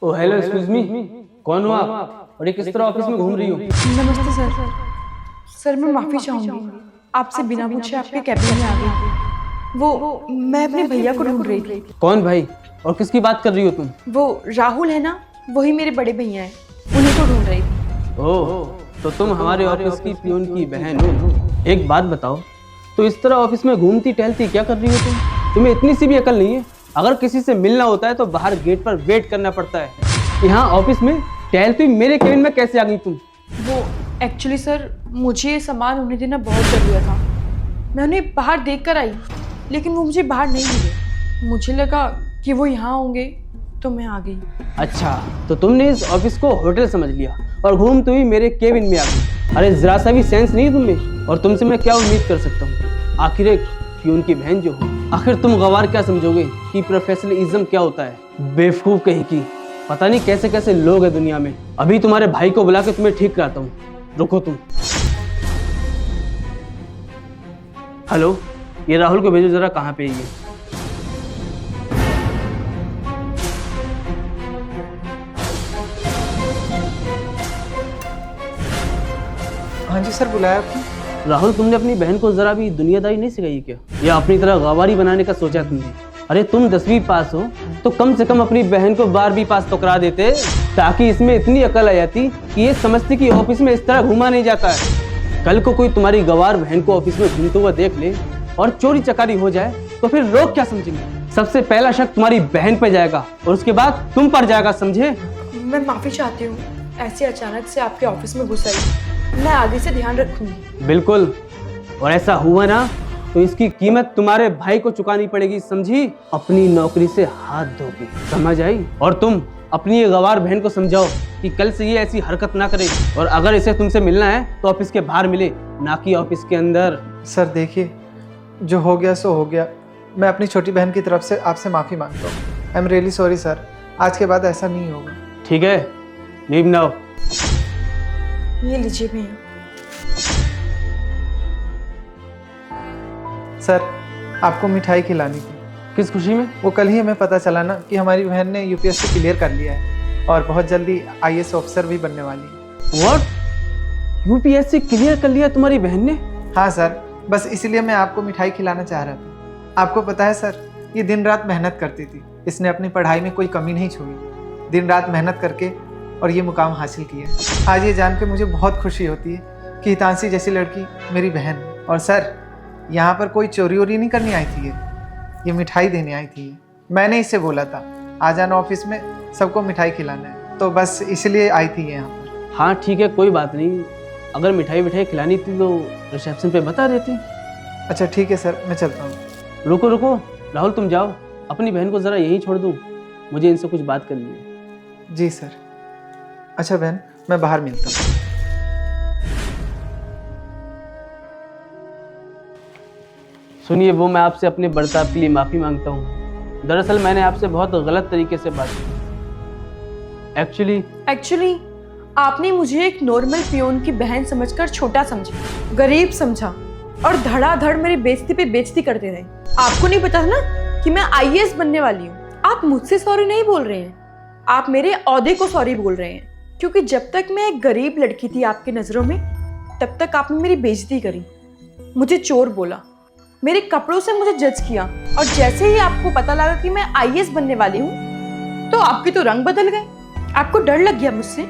ओ hello, excuse me, कौन हो आप और ये किस तरह ऑफिस में घूम रही हो? नमस्ते सर। सर मैं माफ़ी चाहूँगी, आपसे बिना पूछे आपके कैबिन में आ गई। वो मैं अपने भैया को ढूंढ रही थी। कौन भाई और किसकी बात कर रही हो तुम? वो राहुल है ना, वही मेरे बड़े भैया हैं, उन्हीं को ढूंढ रही थी। ओह, तो तुम हमारे ऑफिस की पियून की बहन हो। एक बात बताओ, तो इस तरह ऑफिस में घूमती टहलती क्या कर रही हो तुम? तुम्हें इतनी सी भी अकल नहीं है? अगर किसी से मिलना होता है तो बाहर गेट पर वेट करना पड़ता है। यहाँ ऑफिस में टहलती मेरे केबिन में कैसे आ गई तुम? वो एक्चुअली सर, मुझे ये सामान उन्हें देना बहुत ज़रूरी था। मैं उन्हें बाहर देख कर आई, लेकिन वो मुझे बाहर नहीं मिले। मुझे लगा कि वो यहाँ होंगे, तो मैं आ गई। अच्छा, तो तुमने इस ऑफिस को होटल समझ लिया और घूमते हुए मेरे केबिन में आ गई। अरे जरा सा भी सेंस नहीं तुम्हें? और तुमसे मैं क्या उम्मीद कर सकता हूँ? आखिर एक प्यून की बहन जो हो, आखिर तुम गवार क्या समझोगे कि प्रोफेशनलिज्म क्या होता है? बेवकूफ कहीं की, पता नहीं कैसे कैसे लोग हैं दुनिया में। अभी तुम्हारे भाई को बुला के तुम्हें ठीक कराता हूँ, रुको तुम। हेलो, ये राहुल को भेजो जरा, कहाँ पे है ये? हाँ जी सर, बुलाया आपने? राहुल, तुमने अपनी बहन को जरा भी दुनियादारी नहीं सिखाई क्या? या अपनी तरह गवारी बनाने का सोचा तुमने? अरे तुम 10वीं पास हो तो कम से कम अपनी बहन को 12वीं पास तो करा देते, ताकि इसमें इतनी अकल आ जाती कि ये समझती कि ऑफिस में इस तरह घूमा नहीं जाता है। कल को कोई तुम्हारी गवार बहन को ऑफिस में घूमते हुए देख ले और चोरी चकारी हो जाए तो फिर लोग क्या समझेंगे? सबसे पहला शक तुम्हारी बहन पे जाएगा और उसके बाद तुम पर जाएगा, समझे? मैं माफ़ी चाहती हूँ, ऐसे अचानक से आपके ऑफिस में घुस आई। मैं आगे से ध्यान रखूंगी। बिल्कुल, और ऐसा हुआ ना तो इसकी कीमत तुम्हारे भाई को चुकानी पड़ेगी, समझी? अपनी नौकरी से हाथ धोगी, समझ आई? और तुम अपनी ये गवार बहन को समझाओ कि कल से ये ऐसी हरकत ना करे, और अगर इसे तुमसे मिलना है तो ऑफिस के बाहर मिले, ना कि ऑफिस के अंदर। सर देखिए, जो हो गया सो हो गया। मैं अपनी छोटी बहन की तरफ से आपसे माफ़ी मांगता हूँ। I am really sorry sir, आज के बाद ऐसा नहीं होगा। ठीक है, लीव नाउ। ये लीजिए भैया। सर, आपको मिठाई खिलानी थी। किस खुशी में? वो कल ही हमें पता चला ना कि हमारी बहन ने यूपीएससी क्लियर कर लिया है और बहुत जल्दी आईएएस ऑफिसर भी बनने वाली है। व्हाट? यूपीएससी क्लियर कर लिया तुम्हारी बहन ने? हाँ सर, बस इसलिए मैं आपको मिठाई खिलाना चाह रहा था। आपको पता है सर, ये दिन रात मेहनत करती थी। इसने अपनी पढ़ाई में कोई कमी नहीं छोड़ी, दिन रात मेहनत करके और ये मुकाम हासिल किया। आज ये जान के मुझे बहुत खुशी होती है कि हितांशी जैसी लड़की मेरी बहन है। और सर, यहाँ पर कोई चोरी वोरी नहीं करनी आई थी, ये मिठाई देने आई थी। मैंने इससे बोला था आ जाना ऑफिस में, सबको मिठाई खिलाना है, तो बस इसलिए आई थी ये यहाँ पर। हाँ ठीक है, कोई बात नहीं। अगर मिठाई विठाई खिलानी थी तो रिसेप्शन पे बता देती। अच्छा ठीक है सर, मैं चलता हूँ। रुको रुको राहुल, तुम जाओ, अपनी बहन को ज़रा यहीं छोड़ दूँ, मुझे इनसे कुछ बात करनी है। जी सर। अच्छा बहन, मैं बाहर मिलता हूँ। सुनिए, वो मैं आपसे अपने बर्ताव के लिए माफ़ी मांगता हूँ। दरअसल मैंने आपसे बहुत गलत तरीके से बात की। एक्चुअली आपने मुझे एक नॉर्मल पियोन की बहन समझकर छोटा समझा, गरीब समझा और धड़ाधड़ मेरी बेइज्जती पे बेइज्जती करते रहे। आपको नहीं पता था ना कि मैं आईएएस बनने वाली हूँ। आप मुझसे सॉरी नहीं बोल रहे हैं, आप मेरे ओहदे को सॉरी बोल रहे हैं, क्योंकि जब तक मैं एक गरीब लड़की थी आपकी नज़रों में, तब तक आपने मेरी बेइज्जती करी, मुझे चोर बोला, मेरे कपड़ों से मुझे जज किया, और जैसे ही आपको पता लगा कि मैं आईएएस बनने वाली हूँ तो आपके तो रंग बदल गए। आपको डर लग गया मुझसे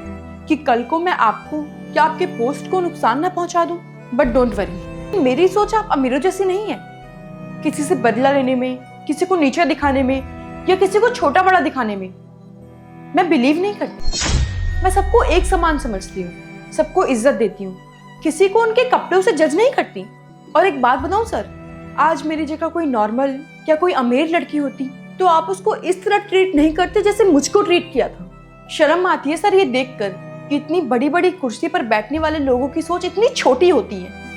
कि कल को मैं आपको या आपके पोस्ट को नुकसान ना पहुंचा दूं। बट डोंट वरी, मेरी सोच आप अमीरों जैसी नहीं है। किसी से बदला लेने में, किसी को नीचा दिखाने में या किसी को छोटा बड़ा दिखाने में मैं बिलीव नहीं करती। मैं सबको एक समान समझती हूँ, सबको इज्जत देती हूँ, किसी को उनके कपड़ों से जज नहीं करती। और एक बात बताऊं सर, आज मेरी जगह कोई नॉर्मल या कोई अमीर लड़की होती तो आप उसको इस तरह ट्रीट नहीं करते जैसे मुझको ट्रीट किया था। शर्म आती है सर ये देखकर कि इतनी बड़ी बड़ी कुर्सी पर बैठने वाले लोगों की सोच इतनी छोटी होती है।